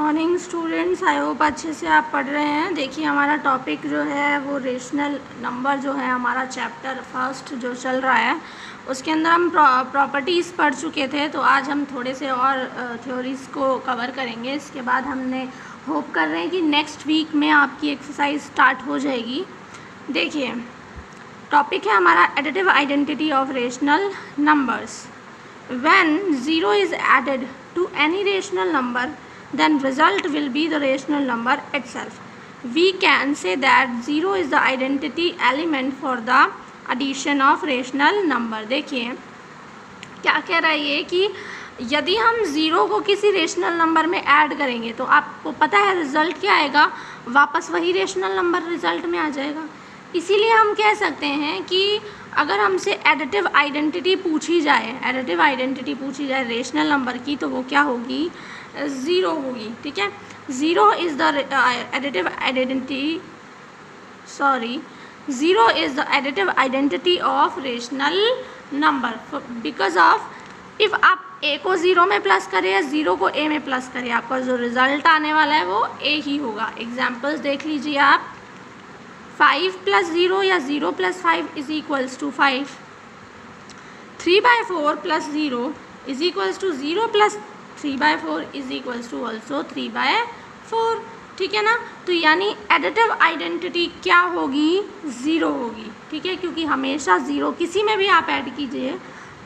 Morning students, I hope अच्छे से आप पढ़ रहे हैं। देखिए हमारा टॉपिक जो है वो रेशनल नंबर जो है हमारा चैप्टर फर्स्ट जो चल रहा है उसके अंदर हम प्रॉपर्टीज़ पढ़ चुके थे। तो आज हम थोड़े से और थ्योरीज़ को कवर करेंगे। इसके बाद हमने होप कर रहे हैं कि नेक्स्ट वीक में आपकी एक्सरसाइज स्टार्ट हो जाएगी। देखिए टॉपिक है हमारा additive identity of rational numbers. When zero is added to any rational number, then result will be the rational number itself. We can say that 0 is the identity element for the addition of rational number. देखिए क्या कह रहा है ये कि यदि हम zero को किसी रेशनल नंबर में ऐड करेंगे तो आपको पता है रिज़ल्ट क्या आएगा, वापस वही रेशनल नंबर रिज़ल्ट में आ जाएगा। इसीलिए हम कह सकते हैं कि अगर हमसे एडिटिव आइडेंटिटी पूछी जाए रेशनल नंबर की, तो वो क्या होगी, ज़ीरो होगी। ठीक है, zero is the additive identity of rational number because of if आप ए को ज़ीरो में प्लस करें या ज़ीरो को ए में प्लस करें, आपका जो रिज़ल्ट आने वाला है वो ए ही होगा। एग्जाम्पल्स देख लीजिए आप, 5 + 0 या 0 + 5 = 5, 3/4 + 0 = 0 + 3/4 also 3/4। ठीक है ना, तो यानी एडिटिव आइडेंटिटी क्या होगी, ज़ीरो होगी। ठीक है, क्योंकि हमेशा ज़ीरो किसी में भी आप ऐड कीजिए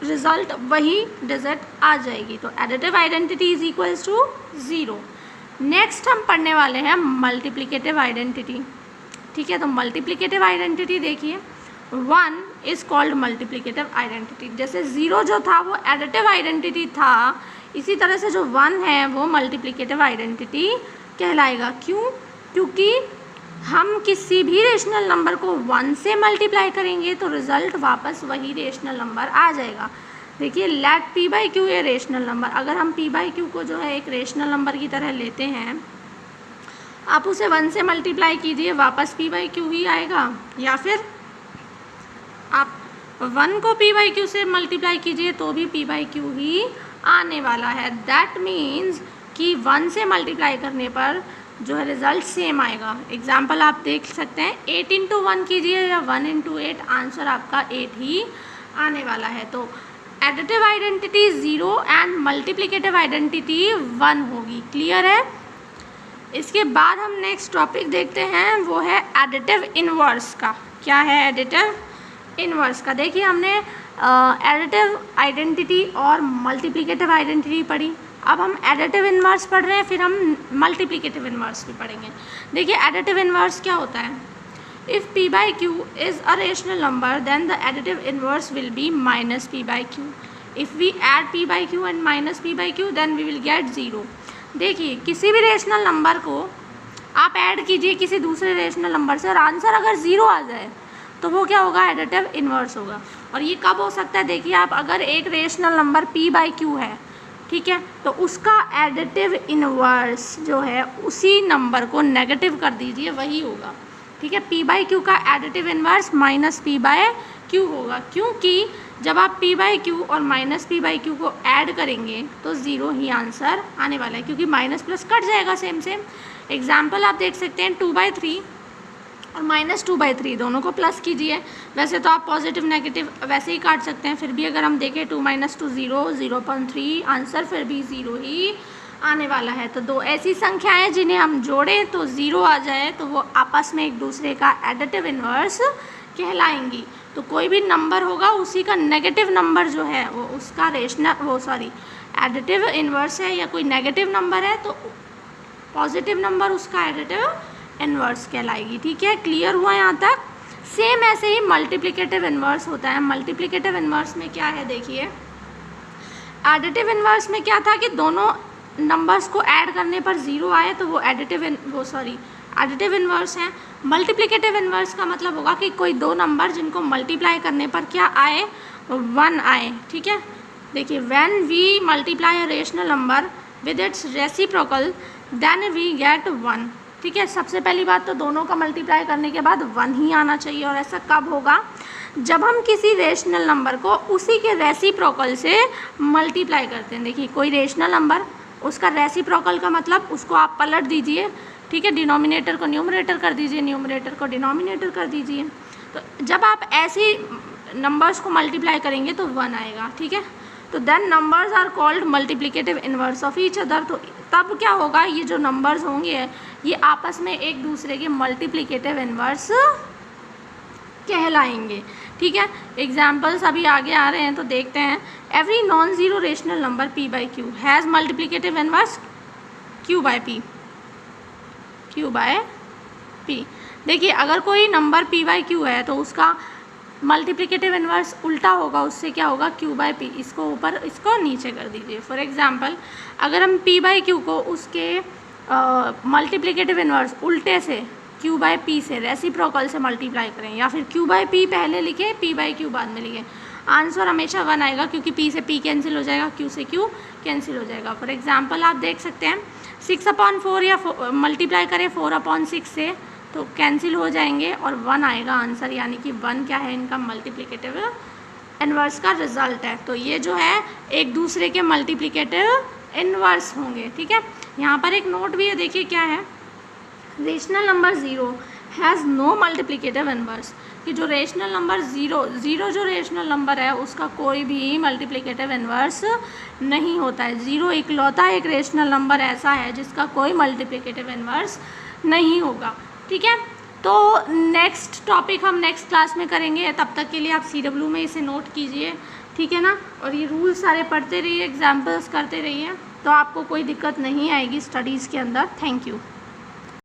रिज़ल्ट वही डिजिट आ जाएगी। तो एडिटिव आइडेंटिटी = 0। नेक्स्ट हम पढ़ने वाले हैं मल्टीप्लिकेटिव आइडेंटिटी। ठीक है, तो मल्टीप्लिकेटिव आइडेंटिटी देखिए, 1 इज़ कॉल्ड मल्टीप्लिकेटिव आइडेंटिटी। जैसे ज़ीरो जो था वो एडिटिव आइडेंटिटी था, इसी तरह से जो 1 है वो मल्टीप्लिकेटिव आइडेंटिटी कहलाएगा। क्यों? क्योंकि हम किसी भी रेशनल नंबर को 1 से मल्टीप्लाई करेंगे तो रिज़ल्ट वापस वही रेशनल नंबर आ जाएगा। देखिए late p/q a rational number, अगर हम p/q को जो है एक रेशनल नंबर की तरह लेते हैं, आप उसे 1 से मल्टीप्लाई कीजिए, वापस p/q ही आएगा। या फिर आप 1 को p/q से मल्टीप्लाई कीजिए तो भी p/q ही आने वाला है। दैट मीन्स कि 1 से मल्टीप्लाई करने पर जो है रिज़ल्ट सेम आएगा। एग्जाम्पल आप देख सकते हैं, 8 × 1 कीजिए या 1 × 8, आंसर आपका 8 ही आने वाला है। तो additive identity 0 and multiplicative identity 1 होगी। क्लियर है? इसके बाद हम नेक्स्ट टॉपिक देखते हैं, वो है एडिटिव इन्वर्स का। क्या है एडिटिव इन्वर्स का? देखिए हमने एडिटिव आइडेंटिटी और मल्टीप्लिकेटिव आइडेंटिटी पढ़ी, अब हम एडिटिव इन्वर्स पढ़ रहे हैं, फिर हम मल्टीप्लिकेटिव इन्वर्स भी पढ़ेंगे। देखिए एडिटिव इन्वर्स क्या होता है, if p/q is a rational number then the additive inverse will be -p/q। If we add p/q and -p/q then we will get 0। देखिए किसी भी रेशनल नंबर को आप ऐड कीजिए किसी दूसरे रेशनल नंबर से और आंसर अगर 0 आ जाए तो वो क्या होगा, एडिटिव इन्वर्स होगा। और ये कब हो सकता है, देखिए आप अगर एक रेशनल नंबर p/q है, ठीक है, तो उसका एडिटिव इन्वर्स जो है उसी नंबर को नेगेटिव कर दीजिए, वही होगा। ठीक है, p/q का एडिटिव इन्वर्स -p/q होगा, क्योंकि जब आप p/q और -p/q को ऐड करेंगे तो 0 ही आंसर आने वाला है, क्योंकि माइनस प्लस कट जाएगा सेम। एग्जाम्पल आप देख सकते हैं, 2/3 और -2/3 दोनों को प्लस कीजिए। वैसे तो आप पॉजिटिव नेगेटिव वैसे ही काट सकते हैं, फिर भी अगर हम देखें 2 - 2 0, 0.3, आंसर फिर भी 0 ही आने वाला है। तो दो ऐसी संख्याएं जिन्हें हम जोड़ें तो 0 आ जाए तो वो आपस में एक दूसरे का एडिटिव इन्वर्स कहलाएंगी। तो कोई भी नंबर होगा उसी का नेगेटिव नंबर जो है वो उसका एडिटिव इन्वर्स है, या कोई नेगेटिव नंबर है तो पॉजिटिव नंबर उसका एडिटिव इन्वर्स कहलाएगी। ठीक है, क्लियर हुआ यहाँ तक? सेम ऐसे ही मल्टीप्लिकेटिव इन्वर्स होता है। मल्टीप्लिकेटिव इन्वर्स में क्या है, देखिए एडिटिव इन्वर्स में क्या था कि दोनों नंबर्स को ऐड करने पर 0 आए तो वो एडिटिव इन्वर्स है। मल्टीप्लिकेटिव इन्वर्स का मतलब होगा कि कोई दो नंबर जिनको मल्टीप्लाई करने पर क्या आए, 1 आए। ठीक है, देखिए when we multiply a rational number with its reciprocal then we get 1। ठीक है, सबसे पहली बात तो दोनों का मल्टीप्लाई करने के बाद 1 ही आना चाहिए। और ऐसा कब होगा, जब हम किसी रेशनल नंबर को उसी के रेसिप्रोकल से मल्टीप्लाई करते हैं। देखिए कोई रेशनल नंबर उसका रेसिप्रोकल का मतलब उसको आप पलट दीजिए, ठीक है, डिनोमिनेटर को न्यूमरेटर कर दीजिए, न्यूमरेटर को डिनोमिनेटर कर दीजिए। तो जब आप ऐसी नंबर्स को मल्टीप्लाई करेंगे तो 1 आएगा, ठीक है। तो then numbers are called multiplicative inverse of each other. तो तब क्या होगा, ये जो नंबर्स होंगे ये आपस में एक दूसरे के मल्टीप्लिकेटिव इनवर्स कहलाएंगे, ठीक है। एग्जाम्पल्स अभी आगे आ रहे हैं तो देखते हैं। Every non zero rational number p by q has multiplicative inverse q by p, q by p। देखिए अगर कोई नंबर p बाई क्यू है तो उसका मल्टीप्लिकेटिव इनवर्स उल्टा होगा, उससे क्या होगा, q बाय p। इसको ऊपर इसको नीचे कर दीजिए। फॉर एग्जांपल अगर हम p बाई क्यू को उसके मल्टीप्लिकेटिव इनवर्स उल्टे से q बाय p से रेसिप्रोकल से मल्टीप्लाई करें, या फिर q बाय p पहले लिखें p बाई q बाद में लिखें, आंसर हमेशा 1 आएगा, क्योंकि p से p कैंसिल हो जाएगा, q से q कैंसिल हो जाएगा। फॉर एग्जांपल आप देख सकते हैं 6/4 या मल्टीप्लाई करें 4/6 से तो कैंसिल हो जाएंगे और 1 आएगा आंसर, यानी कि 1 क्या है, इनका मल्टीप्लिकेटिव इनवर्स का रिजल्ट है। तो ये जो है एक दूसरे के मल्टीप्लिकेटिव इनवर्स होंगे, ठीक है। यहाँ पर एक नोट भी है, देखिए क्या है, rational number 0 has no multiplicative inverse, कि जो रेशनल नंबर 0 जो रेशनल नंबर है उसका कोई भी मल्टीप्लिकेटिव इनवर्स नहीं होता है। 0 इकलौता एक रेशनल नंबर ऐसा है जिसका कोई मल्टीप्लिकेटिव इनवर्स नहीं होगा, ठीक है। तो नेक्स्ट टॉपिक हम नेक्स्ट क्लास में करेंगे, तब तक के लिए आप CW में इसे नोट कीजिए, ठीक है ना। और ये रूल सारे पढ़ते रहिए, एग्जाम्पल्स करते रहिए, तो आपको कोई दिक्कत नहीं आएगी स्टडीज़ के अंदर। Thank you.